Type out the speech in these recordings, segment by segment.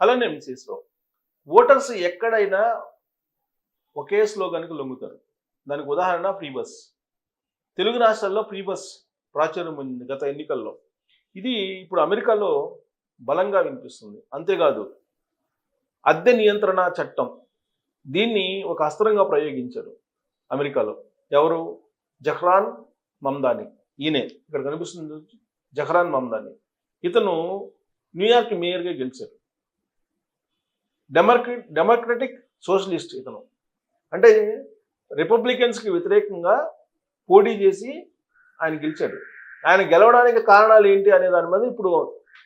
అలానే ఎంసీస్లో ఓటర్స్ ఎక్కడైనా ఒకే స్లోగన్కి లొంగుతారు. దానికి ఉదాహరణ ఫ్రీ బస్. తెలుగు రాష్ట్రాల్లో ఫ్రీ బస్ ప్రాచుర్యం ఉంది గత ఎన్నికల్లో. ఇది ఇప్పుడు అమెరికాలో బలంగా వినిపిస్తుంది. అంతేకాదు అద్దె నియంత్రణ చట్టం, దీన్ని ఒక అస్త్రంగా ప్రయోగించారు అమెరికాలో. ఎవరు? జహ్రాన్ మమ్దాని. ఈయనే ఇక్కడ కనిపిస్తుంది, జహ్రాన్ మమ్దాని. ఇతను న్యూయార్క్ మేయర్గా గెలిచారు. డెమోక్రటిక్ సోషలిస్ట్ ఇతను. అంటే రిపబ్లికన్స్కి వ్యతిరేకంగా పోటీ చేసి ఆయన గెలిచాడు. ఆయన గెలవడానికి కారణాలు ఏంటి అనే దాని మీద ఇప్పుడు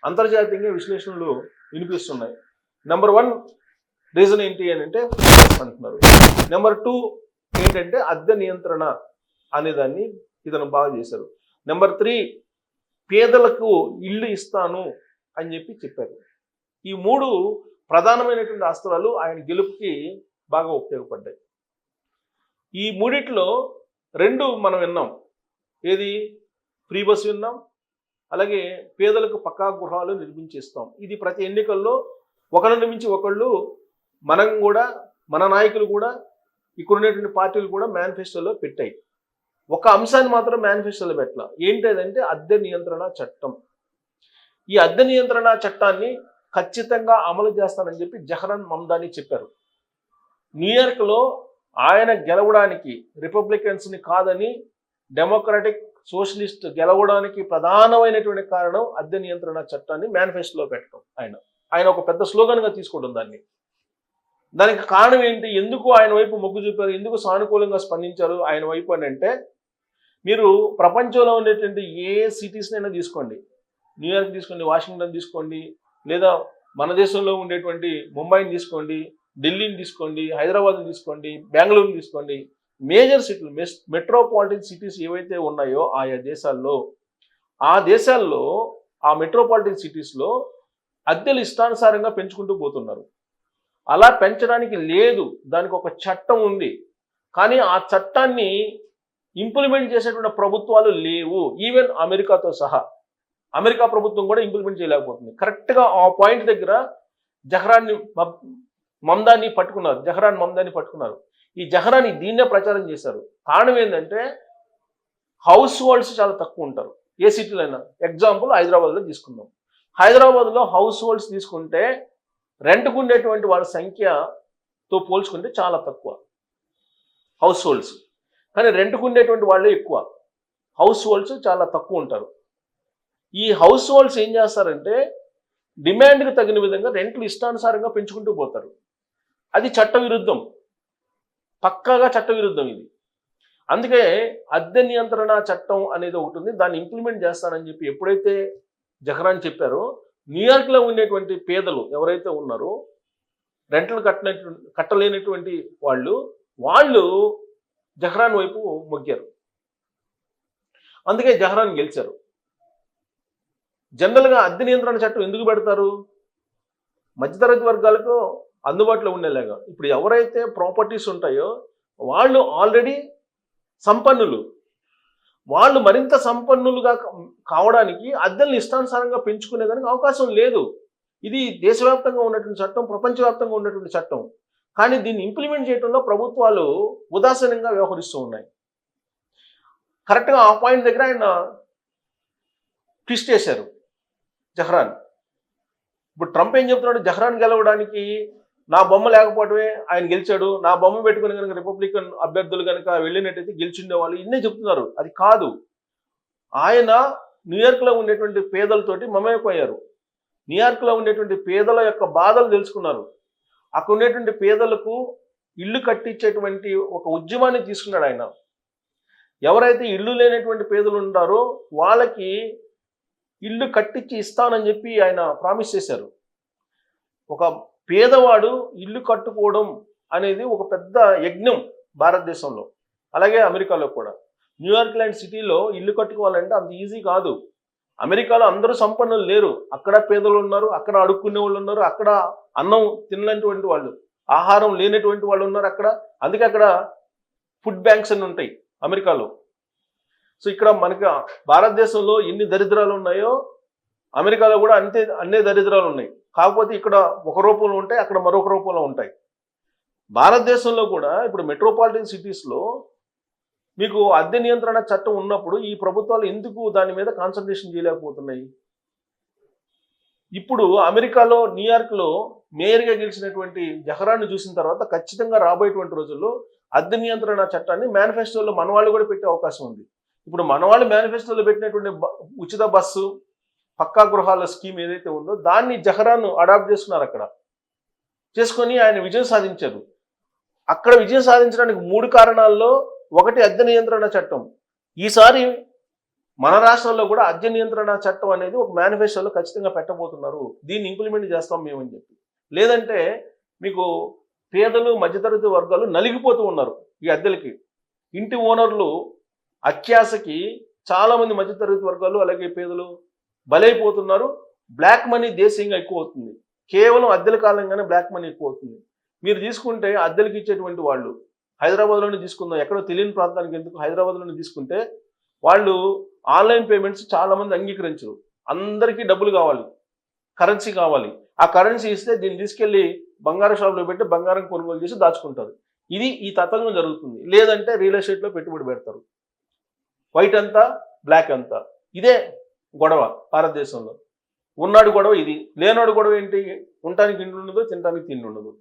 అంతర్జాతీయంగా విశ్లేషణలు వినిపిస్తున్నాయి. నెంబర్ 1 రీజన్ ఏంటి అని అంటే అంటున్నారు. నెంబర్ 2 ఏంటంటే అద్దె నియంత్రణ అనేదాన్ని ఇతను బాగా చేశారు. నెంబర్ 3 పేదలకు ఇల్లు ఇస్తాను అని చెప్పారు. ఈ 3 ప్రధానమైనటువంటి అస్త్రాలు ఆయన గెలుపుకి బాగా ఉపయోగపడ్డాయి. ఈ మూడిట్లో 2 మనం విన్నాం. ఏది? ఫ్రీ బస్ విన్నాం, అలాగే పేదలకు పక్కా గృహాలు నిర్మించిస్తాం. ఇది ప్రతి ఎన్నికల్లో ఒకరిని మించి ఒకళ్ళు, మనం కూడా, మన నాయకులు కూడా, ఇక్కడ ఉన్నటువంటి పార్టీలు కూడా మేనిఫెస్టోలో పెట్టాయి. ఒక అంశాన్ని మాత్రం మేనిఫెస్టోలో పెట్టాల. ఏంటంటే అద్దె నియంత్రణ చట్టం. ఈ అద్దె నియంత్రణ చట్టాన్ని ఖచ్చితంగా అమలు చేస్తానని చెప్పి జహ్రాన్ మమ్దాని చెప్పారు. న్యూయార్క్లో ఆయన గెలవడానికి రిపబ్లికన్స్ని కాదని డెమోక్రాటిక్ సోషలిస్ట్ గెలవడానికి ప్రధానమైనటువంటి కారణం అద్దె నియంత్రణ చట్టాన్ని మేనిఫెస్టోలో పెట్టడం. ఆయన ఒక పెద్ద స్లోగన్గా తీసుకోవడం దాన్ని. దానికి కారణం ఏంటి? ఎందుకు ఆయన వైపు మొగ్గు చూపారు? ఎందుకు సానుకూలంగా స్పందించారు ఆయన వైపు అని అంటే, మీరు ప్రపంచంలో ఉండేటువంటి ఏ సిటీస్నైనా తీసుకోండి, న్యూయార్క్ తీసుకోండి, వాషింగ్టన్ తీసుకోండి, లేదా మన దేశంలో ఉండేటువంటి ముంబైని తీసుకోండి, ఢిల్లీని తీసుకోండి, హైదరాబాద్ని తీసుకోండి, బెంగళూరుని తీసుకోండి, మేజర్ సిటీలు, మెట్రోపాలిటన్ సిటీస్ ఏవైతే ఉన్నాయో ఆయా దేశాల్లో, ఆ మెట్రోపాలిటన్ సిటీస్లో అద్దెలు ఇష్టానుసారంగా పెంచుకుంటూ పోతున్నారు. అలా పెంచడానికి లేదు, దానికి ఒక చట్టం ఉంది. కానీ ఆ చట్టాన్ని ఇంప్లిమెంట్ చేసేటువంటి ప్రభుత్వాలు లేవు. ఈవెన్ అమెరికాతో సహా అమెరికా ప్రభుత్వం కూడా ఇంప్లిమెంట్ చేయలేకపోతుంది. కరెక్ట్గా ఆ పాయింట్ దగ్గర జహ్రాన్ మమ్దాని పట్టుకున్నారు. ఈ జహ్రాన్ దీన్నే ప్రచారం చేశారు. కారణం ఏంటంటే హౌస్ హోల్డ్స్ చాలా తక్కువ ఉంటారు ఏ సిటీలో అయినా. ఎగ్జాంపుల్ హైదరాబాద్లో తీసుకుందాం. హైదరాబాద్లో హౌస్ హోల్డ్స్ తీసుకుంటే రెంట్కు ఉండేటువంటి వాళ్ళ సంఖ్యతో పోల్చుకుంటే చాలా తక్కువ హౌస్ హోల్డ్స్. కానీ రెంట్కు ఉండేటువంటి వాళ్ళే ఎక్కువ, హౌస్ హోల్డ్స్ చాలా తక్కువ ఉంటారు. ఈ హౌస్ హోల్డ్స్ ఏం చేస్తారంటే డిమాండ్కి తగిన విధంగా రెంట్లు ఇష్టానుసారంగా పెంచుకుంటూ పోతారు. అది చట్టవిరుద్ధం, పక్కాగా చట్టవిరుద్ధం ఇది. అందుకే అద్దె నియంత్రణ చట్టం అనేది ఒకటి ఉంది, దాన్ని ఇంప్లిమెంట్ చేస్తానని చెప్పి ఎప్పుడైతే జహ్రాన్ చెప్పారో, న్యూయార్క్లో ఉండేటువంటి పేదలు ఎవరైతే ఉన్నారో, రెంట్లు కట్టలేనటువంటి వాళ్ళు జహ్రాన్ వైపు మొగ్గారు. అందుకే జహ్రాన్ గెలిచారు. జనరల్గా అద్దె నియంత్రణ చట్టం ఎందుకు పెడతారు? మధ్యతరగతి వర్గాలకు అందుబాటులో ఉండేలాగా. ఇప్పుడు ఎవరైతే ప్రాపర్టీస్ ఉంటాయో వాళ్ళు ఆల్రెడీ సంపన్నులు, వాళ్ళు మరింత సంపన్నులుగా కావడానికి అద్దెలను ఇష్టానుసారంగా పెంచుకునేదానికి అవకాశం లేదు. ఇది దేశవ్యాప్తంగా ఉన్నటువంటి చట్టం, ప్రపంచవ్యాప్తంగా ఉన్నటువంటి చట్టం. కానీ దీన్ని ఇంప్లిమెంట్ చేయడంలో ప్రభుత్వాలు ఉదాసీనంగా వ్యవహరిస్తూ ఉన్నాయి. కరెక్ట్గా ఆ పాయింట్ దగ్గర ఆయన ట్విస్ట్ చేశారు జహ్రాన్. ఇప్పుడు ట్రంప్ ఏం చెప్తున్నాడు? జహ్రాన్ గెలవడానికి నా బొమ్మ లేకపోవడమే ఆయన గెలిచాడు, నా బొమ్మ పెట్టుకుని కనుక రిపబ్లికన్ అభ్యర్థులు కనుక వెళ్ళినట్టయితే గెలిచిండేవాళ్ళు, ఇన్నే చెప్తున్నారు. అది కాదు. ఆయన న్యూయార్క్లో ఉండేటువంటి పేదలతోటి మమేకమయ్యారు. న్యూయార్క్లో ఉండేటువంటి పేదల యొక్క బాధలు తెలుసుకున్నారు. అక్కడ ఉండేటువంటి పేదలకు ఇల్లు కట్టించేటువంటి ఒక ఉద్యమాన్ని తీసుకున్నాడు ఆయన. ఎవరైతే ఇల్లు లేనటువంటి పేదలు ఉంటారో వాళ్ళకి ఇల్లు కట్టించి ఇస్తానని చెప్పి ఆయన ప్రామిస్ చేశారు. ఒక పేదవాడు ఇల్లు కట్టుకోవడం అనేది ఒక పెద్ద యజ్ఞం భారతదేశంలో, అలాగే అమెరికాలో కూడా. న్యూయార్క్ లాంటి సిటీలో ఇల్లు కట్టుకోవాలంటే అంత ఈజీ కాదు. అమెరికాలో అందరూ సంపన్నులు లేరు, అక్కడ పేదలు ఉన్నారు, అక్కడ అడుక్కునే వాళ్ళు ఉన్నారు, అక్కడ అన్నం తినలేనటువంటి వాళ్ళు, ఆహారం లేనటువంటి వాళ్ళు ఉన్నారు అక్కడ. అందుకే అక్కడ ఫుడ్ బ్యాంక్స్ అని ఉంటాయి అమెరికాలో. సో ఇక్కడ మనకి భారతదేశంలో ఎన్ని దరిద్రాలు ఉన్నాయో అమెరికాలో కూడా అన్నే దరిద్రాలు ఉన్నాయి. కాకపోతే ఇక్కడ ఒక రూపంలో ఉంటాయి, అక్కడ మరొక రూపంలో ఉంటాయి. భారతదేశంలో కూడా ఇప్పుడు మెట్రోపాలిటన్ సిటీస్లో మీకు అద్దె నియంత్రణ చట్టం ఉన్నప్పుడు ఈ ప్రభుత్వాలు ఎందుకు దాని మీద కాన్సన్ట్రేషన్ చేయలేకపోతున్నాయి? ఇప్పుడు అమెరికాలో న్యూయార్క్లో మేయర్గా గెలిచినటువంటి జహరాన్ని చూసిన తర్వాత ఖచ్చితంగా రాబోయేటువంటి రోజుల్లో అద్దె నియంత్రణ చట్టాన్ని మేనిఫెస్టోలో మనవాళ్ళు కూడా పెట్టే అవకాశం ఉంది. ఇప్పుడు మనవాళ్ళు మేనిఫెస్టోలో పెట్టినటువంటి ఉచిత బస్సు పక్కా గృహాల స్కీమ్ ఏదైతే ఉందో దాన్ని జహరాన్ అడాప్ట్ చేసుకున్నారు. అక్కడ చేసుకొని ఆయన విజయం సాధించారు. అక్కడ విజయం సాధించడానికి 3 కారణాల్లో ఒకటి అద్దె నియంత్రణ చట్టం. ఈసారి మన రాష్ట్రంలో కూడా అద్దె నియంత్రణ చట్టం అనేది ఒక మేనిఫెస్టోలో ఖచ్చితంగా పెట్టబోతున్నారు. దీన్ని ఇంప్లిమెంట్ చేస్తాం మేమని చెప్పి. లేదంటే మీకు పేదలు మధ్యతరగతి వర్గాలు నలిగిపోతూ ఉన్నారు ఈ అద్దెలకి. ఇంటి ఓనర్లు అత్యాశకి చాలామంది మధ్యతరగతి వర్గాలు అలాగే పేదలు బలైపోతున్నారు. బ్లాక్ మనీ దేశీయంగా ఎక్కువ అవుతుంది. కేవలం అద్దెల కాలంగానే బ్లాక్ మనీ ఎక్కువ అవుతుంది. మీరు తీసుకుంటే అద్దెలకి ఇచ్చేటువంటి వాళ్ళు హైదరాబాద్లోనే తీసుకుందాం, ఎక్కడో తెలియని ప్రాంతానికి ఎందుకు హైదరాబాద్లోనే తీసుకుంటే వాళ్ళు ఆన్లైన్ పేమెంట్స్ చాలామంది అంగీకరించరు. అందరికీ డబ్బులు కావాలి, కరెన్సీ కావాలి. ఆ కరెన్సీ ఇస్తే దీన్ని తీసుకెళ్ళి బంగారం షాప్లో పెట్టి బంగారం కొనుగోలు చేసి దాచుకుంటారు. ఇది ఈ తతంగం జరుగుతుంది. లేదంటే రియల్ ఎస్టేట్లో పెట్టుబడి పెడతారు. వైట్ అంతా బ్లాక్ అంతా ఇదే గొడవ భారతదేశంలో. ఉన్నాడు గొడవ ఇది, లేనాడు గొడవ ఏంటి? ఉండటానికి ఇంటి ఉండదు, తినడానికి తిండి ఉండదు.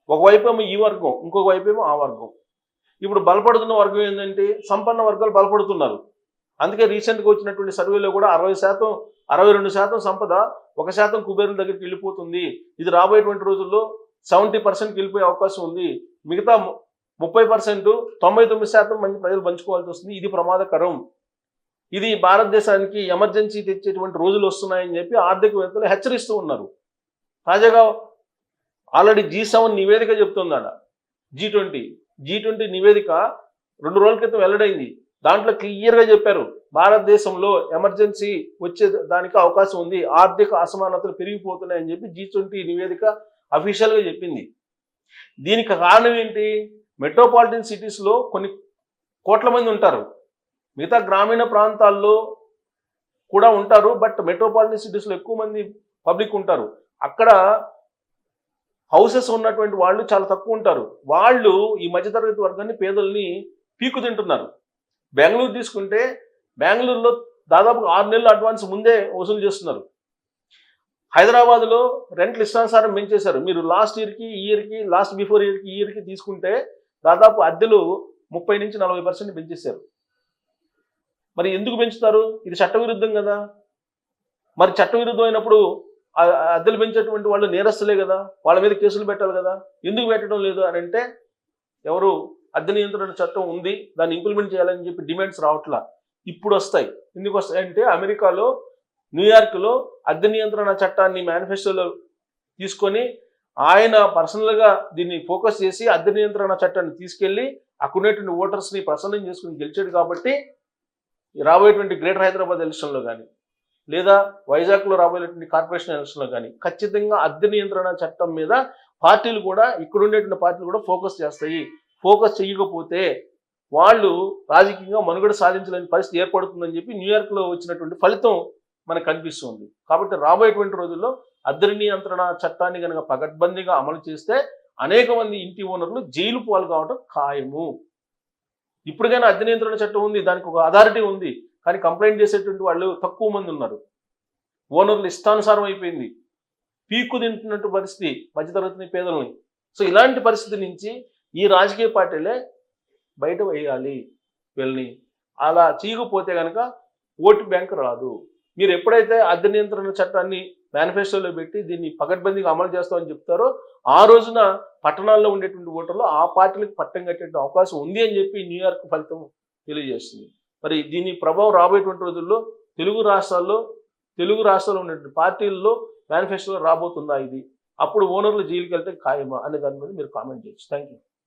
ఒకవైపు ఏమో ఈ వర్గం, ఇంకొక వైపు ఏమో ఆ వర్గం. ఇప్పుడు బలపడుతున్న వర్గం ఏంటంటే సంపన్న వర్గాలు బలపడుతున్నారు. అందుకే రీసెంట్గా వచ్చినటువంటి సర్వేలో కూడా 60%, 62% సంపద 1% కుబేరుల దగ్గరికి వెళ్ళిపోతుంది. ఇది రాబోయేటువంటి రోజుల్లో 70%కి వెళ్ళిపోయే అవకాశం ఉంది. మిగతా 30%, 99% మంది ప్రజలు పంచుకోవాల్సి వస్తుంది. ఇది ప్రమాదకరం. ఇది భారతదేశానికి ఎమర్జెన్సీ తెచ్చేటువంటి రోజులు వస్తున్నాయని చెప్పి ఆర్థికవేత్తలు హెచ్చరిస్తూ ఉన్నారు. తాజాగా ఆల్రెడీ G7 నివేదిక చెప్తుందట. G20 నివేదిక 2 రోజుల క్రితం వెల్లడైంది. దాంట్లో క్లియర్గా చెప్పారు భారతదేశంలో ఎమర్జెన్సీ వచ్చే దానికి అవకాశం ఉంది, ఆర్థిక అసమానతలు పెరిగిపోతున్నాయని చెప్పి G20 నివేదిక అఫీషియల్గా చెప్పింది. దీనికి కారణం ఏంటి? మెట్రోపాలిటన్ సిటీస్లో కొన్ని కోట్ల మంది ఉంటారు, మిగతా గ్రామీణ ప్రాంతాల్లో కూడా ఉంటారు. బట్ మెట్రోపాలిటన్ సిటీస్లో ఎక్కువ మంది పబ్లిక్ ఉంటారు. అక్కడ హౌసెస్ ఉన్నటువంటి వాళ్ళు చాలా తక్కువ ఉంటారు. వాళ్ళు ఈ మధ్యతరగతి వర్గాన్ని, పేదల్ని పీకు తింటున్నారు. బెంగళూరు తీసుకుంటే బెంగళూరులో దాదాపు 6 నెలలు అడ్వాన్స్ ముందే వసూలు చేస్తున్నారు. హైదరాబాద్లో రెంట్లు ఇష్టానుసారం పెంచేశారు. మీరు లాస్ట్ ఇయర్కి ఈ ఇయర్కి, లాస్ట్ బిఫోర్ ఇయర్కి ఈ ఇయర్కి తీసుకుంటే దాదాపు అద్దెలు 30 నుంచి 40% పెంచేశారు. మరి ఎందుకు పెంచుతారు? ఇది చట్టవిరుద్ధం కదా. మరి చట్టవిరుద్ధం అయినప్పుడు అద్దెలు పెంచేటువంటి వాళ్ళు నేరస్తులే కదా, వాళ్ళ మీద కేసులు పెట్టాలి కదా. ఎందుకు పెట్టడం లేదు అని అంటే ఎవరు అద్దె నియంత్రణ చట్టం ఉంది, దాన్ని ఇంప్లిమెంట్ చేయాలని చెప్పి డిమాండ్స్ రావట్లా. ఇప్పుడు వస్తాయి. ఎందుకు వస్తాయంటే అమెరికాలో న్యూయార్క్లో అద్దె నియంత్రణ చట్టాన్ని మేనిఫెస్టోలో తీసుకొని ఆయన పర్సనల్గా దీన్ని ఫోకస్ చేసి అద్దె నియంత్రణ చట్టాన్ని తీసుకెళ్ళి అక్కడున్నటువంటి ఓటర్స్ని ప్రసన్నం చేసుకుని గెలిచాడు. కాబట్టి రాబోయేటువంటి గ్రేటర్ హైదరాబాద్ ఎలక్షన్లో కానీ లేదా వైజాగ్లో రాబోయేటువంటి కార్పొరేషన్ ఎలక్షన్లో కానీ ఖచ్చితంగా అద్దె నియంత్రణ చట్టం మీద పార్టీలు కూడా, ఇక్కడ ఉండేటువంటి పార్టీలు కూడా ఫోకస్ చేస్తాయి. ఫోకస్ చేయకపోతే వాళ్ళు రాజకీయంగా మనుగడ సాధించలేని పరిస్థితి ఏర్పడుతుందని చెప్పి న్యూయార్క్లో వచ్చినటువంటి ఫలితం మనకు కనిపిస్తుంది. కాబట్టి రాబోయేటువంటి రోజుల్లో అద్దె నియంత్రణ చట్టాన్ని కనుక పకడ్బందీగా అమలు చేస్తే అనేక మంది ఇంటి ఓనర్లు జైలు పాలు కావడం ఖాయము. ఇప్పటికైనా అద్దె నియంత్రణ చట్టం ఉంది, దానికి ఒక అథారిటీ ఉంది, కానీ కంప్లైంట్ చేసేటువంటి వాళ్ళు తక్కువ మంది ఉన్నారు. ఓనర్లు ఇష్టానుసారం అయిపోయింది, పీక్కు తింటున్నట్టు పరిస్థితి మధ్యతరగతిని, పేదలని. సో ఇలాంటి పరిస్థితి నుంచి ఈ రాజకీయ పార్టీలే బయట వేయాలి వీళ్ళని. అలా చేయకపోతే కనుక ఓటు బ్యాంక్ రాదు. మీరు ఎప్పుడైతే అద్దె నియంత్రణ చట్టాన్ని మేనిఫెస్టోలో పెట్టి దీన్ని పకడ్బందీగా అమలు చేస్తామని చెప్తారో ఆ రోజున పట్టణాల్లో ఉండేటువంటి ఓటర్లు ఆ పార్టీలకు పట్టం కట్టే అవకాశం ఉంది అని చెప్పి న్యూయార్క్ ఫలితం తెలియజేస్తుంది. మరి దీని ప్రభావం రాబోయేటువంటి రోజుల్లో తెలుగు రాష్ట్రాల్లో ఉన్నటువంటి పార్టీల్లో మేనిఫెస్టోలో రాబోతుందా ఇది? అప్పుడు ఓనర్లు జైలుకి వెళ్తే ఖాయమా అనే దాని మీద మీరు కామెంట్ చేయొచ్చు. Thank you.